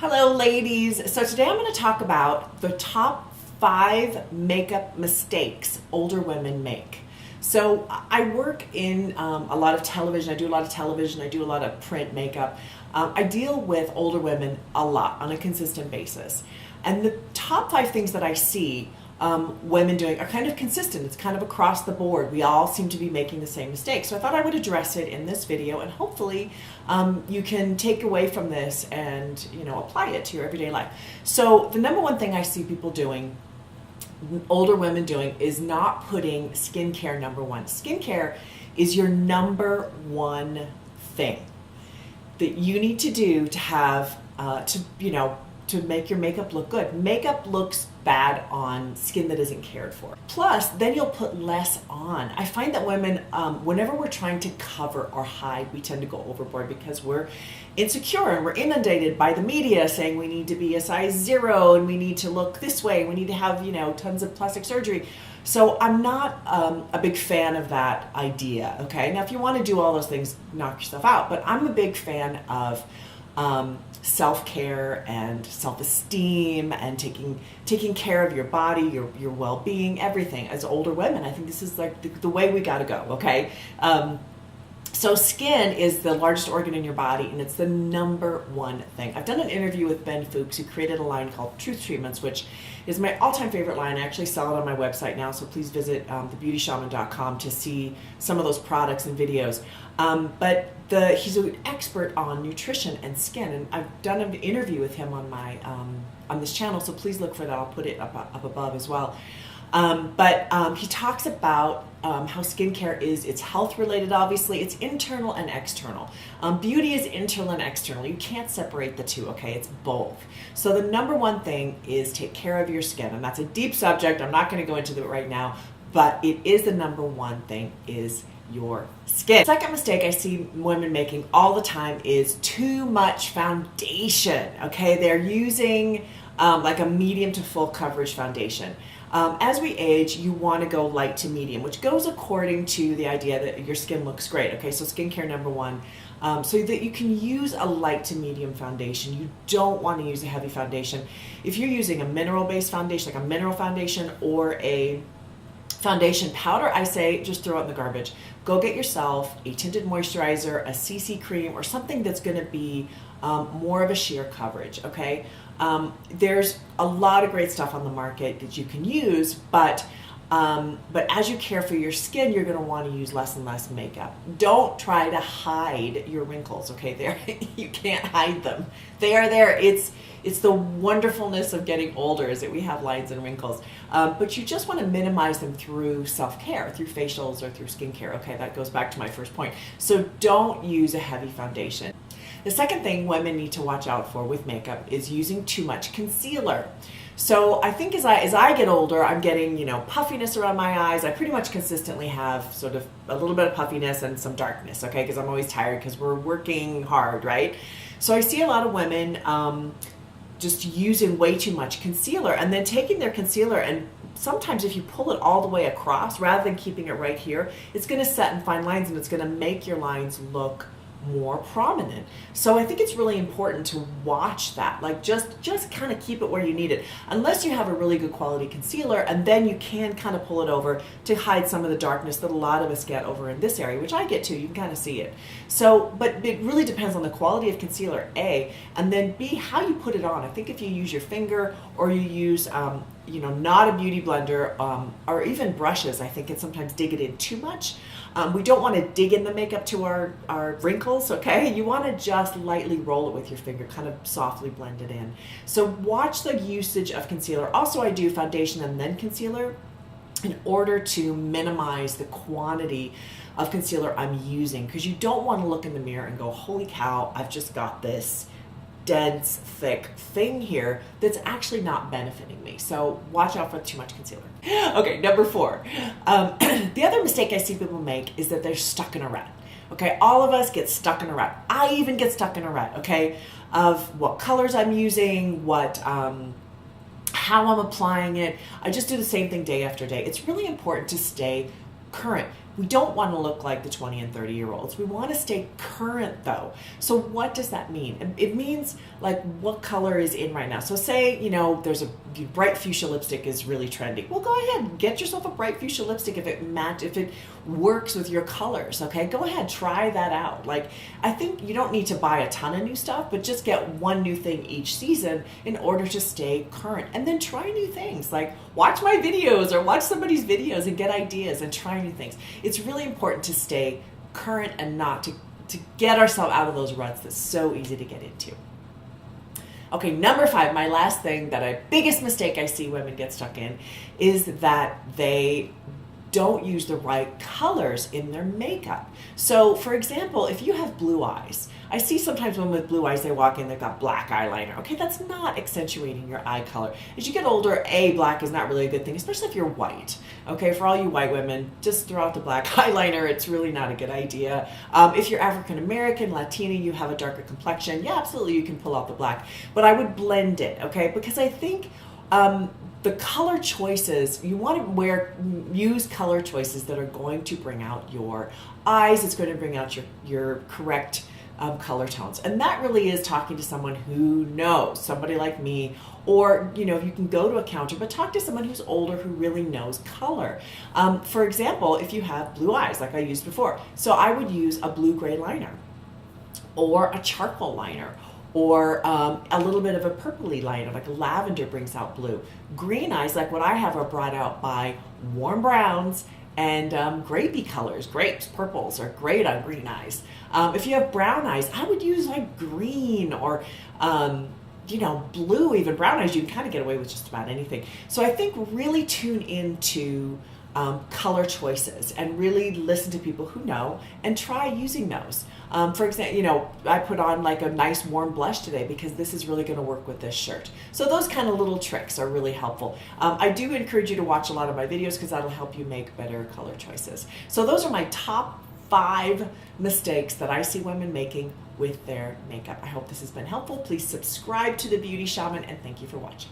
Hello, ladies. So today I'm going to talk about the top 5 makeup mistakes older women make. So I work in a lot of television. I do a lot of television. I do a lot of print makeup. I deal with older women a lot on a consistent basis. And the top 5 things that I see women doing are kind of consistent. It's kind of across the board. We all seem to be making the same mistake. So I thought I would address it in this video, and hopefully you can take away from this and apply it to your everyday life. So the number one thing I see people doing, older women doing, is not putting skincare number one. Skincare is your number one thing that you need to do to have to make your makeup look good. Makeup looks bad on skin that isn't cared for. Plus, then you'll put less on. I find that women, whenever we're trying to cover or hide, we tend to go overboard because we're insecure and we're inundated by the media saying we need to be a size 0 and we need to look this way. We need to have, tons of plastic surgery. So I'm not a big fan of that idea, okay? Now, if you want to do all those things, knock yourself out. But I'm a big fan of self-care and self-esteem and taking care of your body, your well-being, everything. As older women, I think this is like the way we got to go, okay? So skin is the largest organ in your body, and it's the number one thing. I've done an interview with Ben Fuchs, who created a line called Truth Treatments, which is my all-time favorite line. I actually sell it on my website now, so please visit thebeautyshaman.com to see some of those products and videos. But he's an expert on nutrition and skin, and I've done an interview with him on my on this channel, so please look for that. I'll put it up above as well. But he talks about how skincare it's health related, obviously. It's internal and external. Beauty is internal and external. You can't separate the two, okay? It's both. So the number one thing is take care of your skin. And that's a deep subject. I'm not going to go into it right now, but it is the number one thing is your skin. Second mistake I see women making all the time is too much foundation, okay? They're using like a medium to full coverage foundation. As we age, you want to go light to medium, which goes according to the idea that your skin looks great. Okay, so skincare number one, so that you can use a light to medium foundation. You don't want to use a heavy foundation. If you're using a mineral-based foundation, like a mineral foundation or a foundation powder, I say just throw it in the garbage. Go get yourself a tinted moisturizer, a CC cream, or something that's going to be more of a sheer coverage, okay? There's a lot of great stuff on the market that you can use, but as you care for your skin, you're going to want to use less and less makeup. Don't try to hide your wrinkles, okay? You can't hide them. They are there. It's the wonderfulness of getting older is that we have lines and wrinkles. But you just want to minimize them through self-care, through facials or through skincare. Okay, that goes back to my first point. So don't use a heavy foundation. The second thing women need to watch out for with makeup is using too much concealer. So I think as I get older, I'm getting, puffiness around my eyes. I pretty much consistently have sort of a little bit of puffiness and some darkness, okay? Because I'm always tired because we're working hard, right? So I see a lot of women just using way too much concealer and then taking their concealer and sometimes if you pull it all the way across rather than keeping it right here, it's going to set in fine lines and it's going to make your lines look more prominent. So I think it's really important to watch that. Like just kind of keep it where you need it. Unless you have a really good quality concealer, and then you can kind of pull it over to hide some of the darkness that a lot of us get over in this area, which I get too. You can kind of see it. So, but it really depends on the quality of concealer, A, and then B, how you put it on. I think if you use your finger or you use not a beauty blender or even brushes, I think it's sometimes dig it in too much. We don't want to dig in the makeup to our wrinkles, okay? You want to just lightly roll it with your finger, kind of softly blend it in. So watch the usage of concealer. Also, I do foundation and then concealer in order to minimize the quantity of concealer I'm using, because you don't want to look in the mirror and go, holy cow, I've just got this dense, thick thing here that's actually not benefiting me. So watch out for too much concealer. Okay, number 4. The other mistake I see people make is that they're stuck in a rut. Okay, all of us get stuck in a rut. I even get stuck in a rut, okay, of what colors I'm using, how I'm applying it. I just do the same thing day after day. It's really important to stay current. We don't want to look like the 20 and 30-year-olds. We want to stay current though. So what does that mean? It means like what color is in right now. So say, there's a bright fuchsia lipstick is really trendy. Well, go ahead and get yourself a bright fuchsia lipstick if it works with your colors, okay? Go ahead, try that out. Like, I think you don't need to buy a ton of new stuff, but just get one new thing each season in order to stay current. And then try new things, like watch my videos or watch somebody's videos and get ideas and try new things. It's really important to stay current and not to get ourselves out of those ruts that's so easy to get into. Okay, number 5, my last thing biggest mistake I see women get stuck in is that they don't use the right colors in their makeup. So for example, if you have blue eyes, I see sometimes women with blue eyes, they walk in, they've got black eyeliner. Okay, that's not accentuating your eye color. As you get older, black is not really a good thing, especially if you're white. Okay, for all you white women, just throw out the black eyeliner. It's really not a good idea. If you're African American, Latina, you have a darker complexion, yeah, absolutely, you can pull out the black. But I would blend it, okay? Because I think the color choices, you want to use color choices that are going to bring out your eyes. It's going to bring out your correct color tones. And that really is talking to someone who knows, somebody like me, or you can go to a counter, but talk to someone who's older who really knows color. For example, if you have blue eyes, like I used before, so I would use a blue-gray liner or a charcoal liner, or a little bit of a purpley liner, like lavender brings out blue. Green eyes, like what I have, are brought out by warm browns and grapey colors. Grapes, purples are great on green eyes. If you have brown eyes, I would use like green or blue. Even brown eyes, you can kind of get away with just about anything. So I think really tune into color choices and really listen to people who know and try using those. For example, I put on like a nice warm blush today because this is really going to work with this shirt. So those kind of little tricks are really helpful. I do encourage you to watch a lot of my videos because that'll help you make better color choices. So those are my top 5 mistakes that I see women making with their makeup. I hope this has been helpful. Please subscribe to The Beauty Shaman, and thank you for watching.